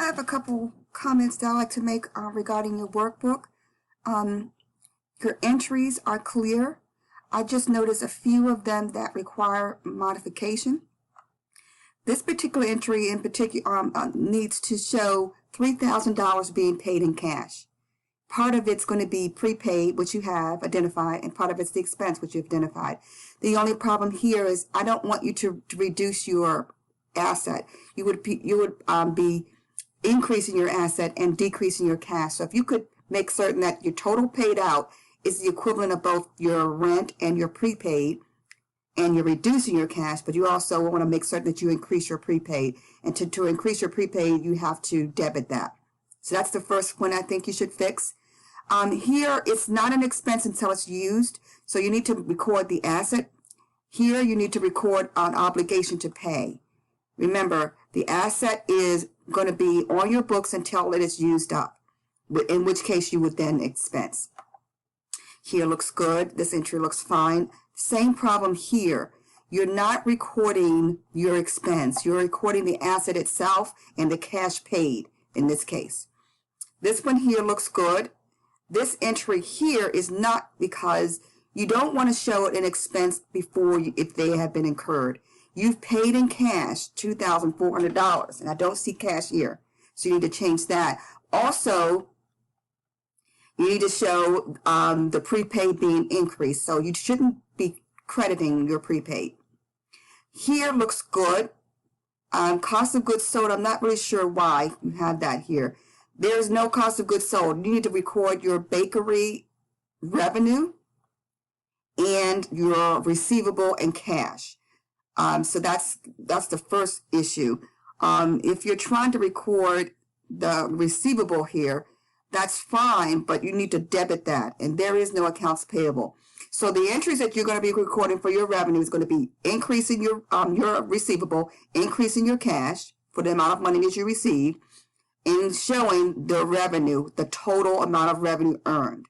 have a couple comments that I'd like to make regarding your workbook. Your entries are clear. I just noticed a few of them that require modification. This particular entry in particular needs to show $3,000 being paid in cash. Part of it's going to be prepaid, which you have identified, and part of it's the expense, which you've identified. The only problem here is I don't want you to reduce your asset. You would be increasing your asset and decreasing your cash. So if you could make certain that your total paid out is the equivalent of both your rent and your prepaid, and you're reducing your cash, but you also want to make certain that you increase your prepaid. And to increase your prepaid, you have to debit that. So that's the first one I think you should fix. Here, it's not an expense until it's used, so you need to record the asset. Here, you need to record an obligation to pay. Remember, the asset is going to be on your books until it is used up, in which case you would then expense. Here looks good. This entry looks fine. Same problem here. You're not recording your expense. You're recording the asset itself and the cash paid in this case. This one here looks good. This entry here is not, because you don't want to show an expense before if they have been incurred. You've paid in cash $2,400, and I don't see cash here, so you need to change that. Also, you need to show the prepaid being increased, so you shouldn't be crediting your prepaid. Here looks good. Cost of goods sold, I'm not really sure why you have that here. There's no cost of goods sold. You need to record your bakery revenue and your receivable and cash. So that's the first issue. If you're trying to record the receivable here, that's fine, but you need to debit that, and there is no accounts payable. So the entries that you're going to be recording for your revenue is going to be increasing your receivable, increasing your cash for the amount of money that you receive, and showing the revenue, the total amount of revenue earned.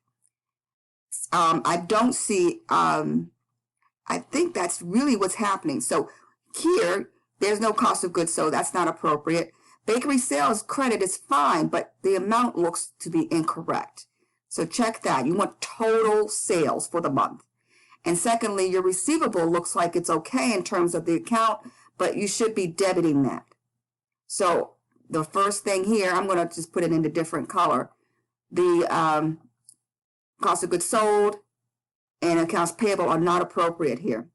I don't see, I think that's really what's happening. So here, there's no cost of goods sold. That's not appropriate. Bakery sales credit is fine, but the amount looks to be incorrect. So check that. You want total sales for the month. And secondly, your receivable looks like it's okay in terms of the account, but you should be debiting that. So the first thing here, I'm going to just put it in a different color. The cost of goods sold and accounts payable are not appropriate here.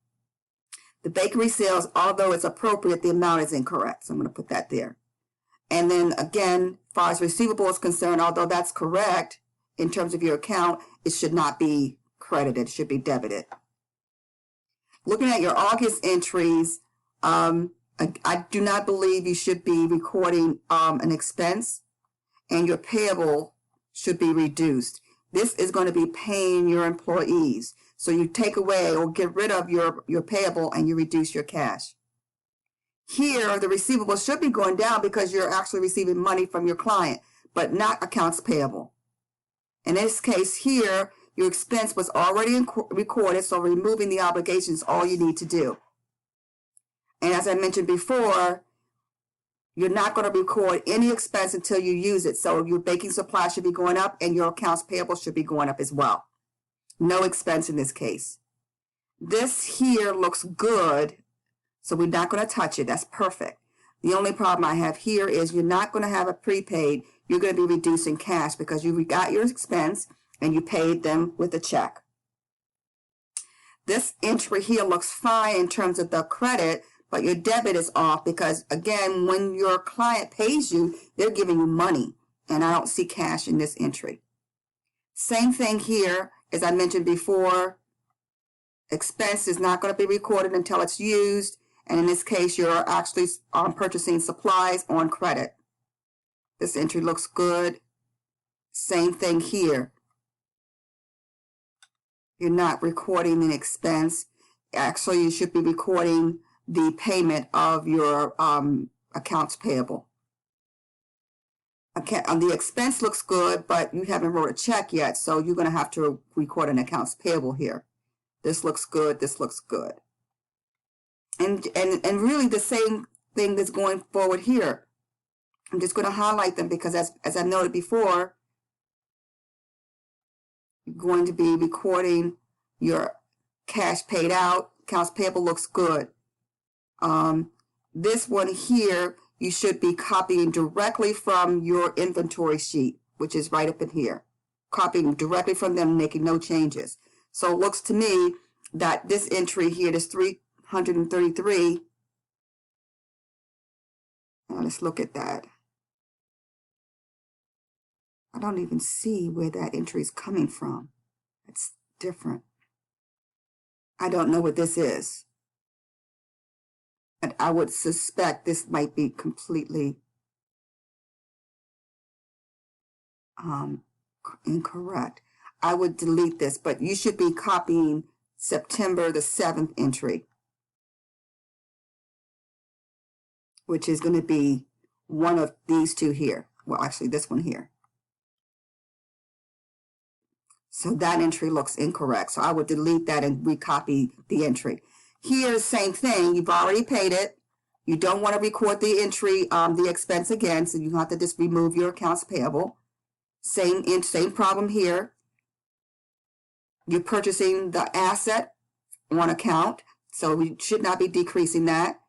The bakery sales, although it's appropriate, the amount is incorrect. So I'm going to put that there. And then again, as far as receivable is concerned, although that's correct in terms of your account, it should not be credited. It should be debited. Looking at your August entries, I do not believe you should be recording an expense, and your payable should be reduced. This is going to be paying your employees. So you take away or get rid of your payable and you reduce your cash. Here, the receivable should be going down because you're actually receiving money from your client, but not accounts payable. In this case here, your expense was already recorded, so removing the obligation is all you need to do. And as I mentioned before, you're not going to record any expense until you use it. So your baking supply should be going up and your accounts payable should be going up as well. No expense in this case. This here looks good, so we're not going to touch it. That's perfect. The only problem I have here is you're not going to have a prepaid. You're going to be reducing cash because you got your expense and you paid them with a check. This entry here looks fine in terms of the credit, but your debit is off because, again, when your client pays you, they're giving you money, and I don't see cash in this entry. Same thing here, as I mentioned before, expense is not going to be recorded until it's used, and in this case, you're actually purchasing supplies on credit. This entry looks good. Same thing here. You're not recording an expense. Actually, you should be recording the payment of your accounts payable. The expense looks good, but you haven't wrote a check yet, so you're going to have to record an accounts payable here. This looks good. This looks good. And really the same thing that's going forward here. I'm just going to highlight them because as I noted before, you're going to be recording your cash paid out. Accounts payable looks good. This one here, you should be copying directly from your inventory sheet, which is right up in here. Copying directly from them, making no changes. So it looks to me that this entry here, this 333, let's look at that. I don't even see where that entry is coming from. It's different. I don't know what this is. And I would suspect this might be completely incorrect. I would delete this, but you should be copying September the 7th entry, which is going to be one of these two here. Well, actually, this one here. So that entry looks incorrect. So I would delete that and recopy the entry. Here, same thing. You've already paid it. You don't want to record the entry, the expense again, so you have to just remove your accounts payable. Same problem here. You're purchasing the asset on account, so we should not be decreasing that.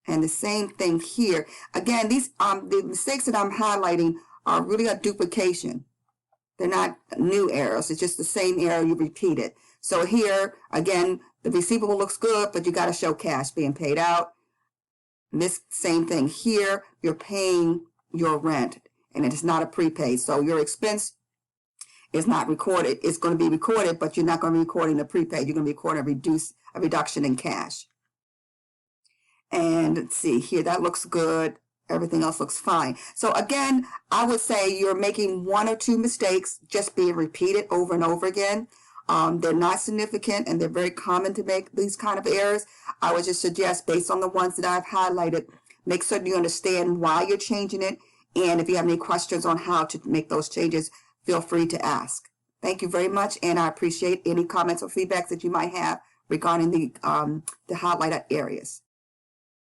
And the same thing here. Again, these the mistakes that I'm highlighting are really a duplication. They're not new errors. It's just the same error you repeat it. So here, again, the receivable looks good, but you got to show cash being paid out. And this same thing here, you're paying your rent, and it is not a prepaid. So your expense is not recorded. It's going to be recorded, but you're not going to be recording the prepaid. You're going to be recording a reduction in cash. And let's see here, that looks good. Everything else looks fine. So again, I would say you're making one or two mistakes just being repeated over and over again. They're not significant, and they're very common to make these kind of errors. I would just suggest, based on the ones that I've highlighted, make certain you understand why you're changing it. And if you have any questions on how to make those changes, feel free to ask. Thank you very much, and I appreciate any comments or feedbacks that you might have regarding the highlighted areas.